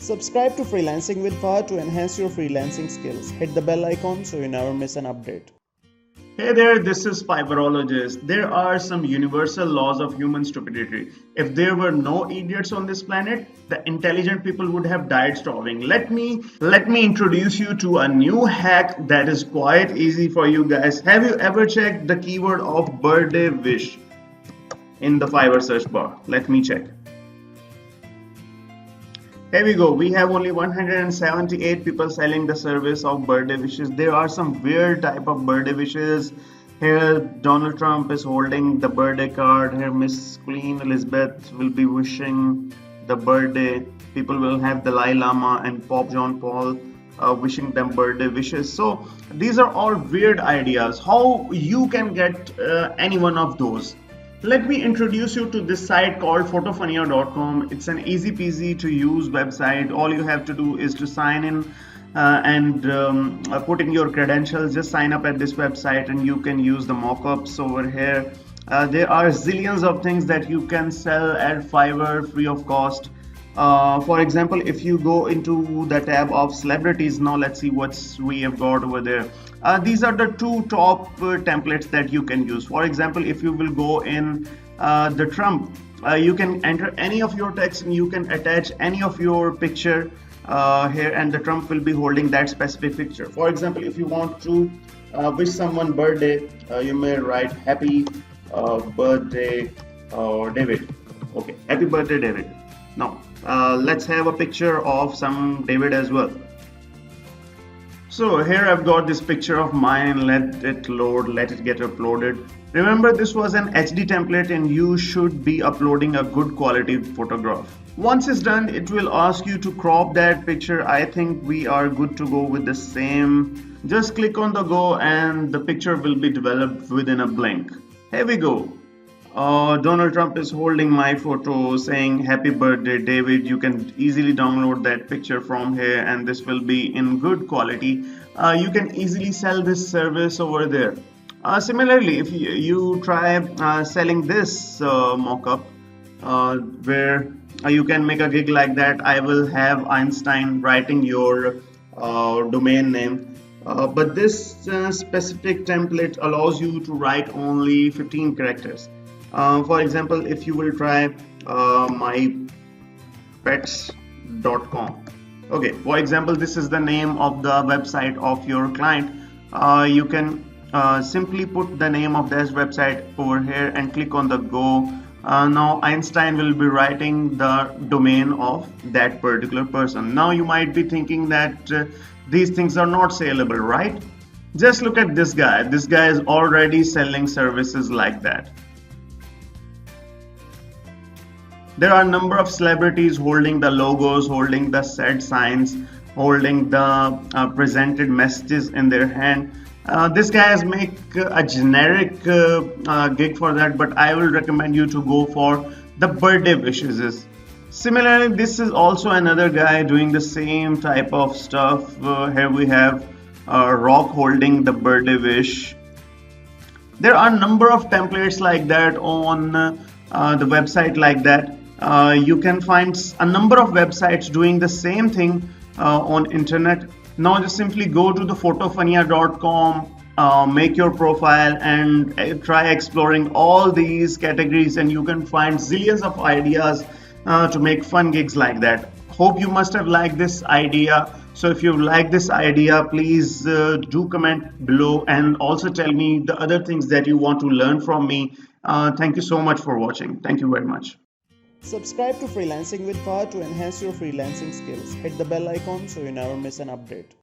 Subscribe to Freelancing with Fahad to enhance your freelancing skills. Hit the bell icon so you never miss an update. Hey there, this is Fiverrologist. There are some universal laws of human stupidity. If there were no idiots on this planet, the intelligent people would have died starving. Let me introduce you to a new hack that is quite easy for you guys. Have you ever checked the keyword of birthday wish in the Fiverr search bar? Let me check. Here we go. We have only 178 people selling the service of birthday wishes. There are some weird type of birthday wishes. Here Donald Trump is holding the birthday card. Here Miss Queen Elizabeth will be wishing the birthday. People will have Dalai Lama and Pope John Paul wishing them birthday wishes. So these are all weird ideas. How you can get any one of those? Let me introduce you to this site called PhotoFunia.com. It's an easy peasy to use website. All you have to do is to sign in and put in your credentials. Just sign up at this website and you can use the mockups over here. There are zillions of things that you can sell at Fiverr free of cost. For example, if you go into the tab of celebrities, now let's see what we have got over there. These are the two top templates that you can use. For example, if you will go in the Trump, you can enter any of your text and you can attach any of your picture here, and the Trump will be holding that specific picture. For example, if you want to wish someone birthday, you may write happy birthday David. Okay, happy birthday David. Now let's have a picture of some David as well. So here I've got this picture of mine. Let it load, let it get uploaded. Remember, this was an HD template and you should be uploading a good quality photograph. Once it's done, it will ask you to crop that picture. I think we are good to go with the same. Just click on the go and the picture will be developed within a blink. Here we go. Donald Trump is holding my photo saying happy birthday David. You can easily download that picture from here and this will be in good quality. You can easily sell this service over there. Similarly, if you try selling this mockup where you can make a gig like that, I will have Einstein writing your domain name. But this specific template allows you to write only 15 characters. For example, if you will try mypets.com. Okay, for example, this is the name of the website of your client. You can simply put the name of this website over here and click on the go. Now Einstein will be writing the domain of that particular person. Now you might be thinking that these things are not saleable, right? Just look at this guy. This guy is already selling services like that. There are a number of celebrities holding the logos, holding the said signs, holding the presented messages in their hand. This guy has make a generic gig for that, but I will recommend you to go for the birthday wishes. Similarly, this is also another guy doing the same type of stuff. Here we have Rock holding the birthday wish. There are a number of templates like that on the website like that. You can find a number of websites doing the same thing on internet. Now just simply go to the photofunia.com, make your profile and try exploring all these categories and you can find zillions of ideas to make fun gigs like that. Hope you must have liked this idea. So if you like this idea, please do comment below and also tell me the other things that you want to learn from me. Thank you so much for watching. Thank you very much. Subscribe to Freelancing with Fahad to enhance your freelancing skills. Hit the bell icon so you never miss an update.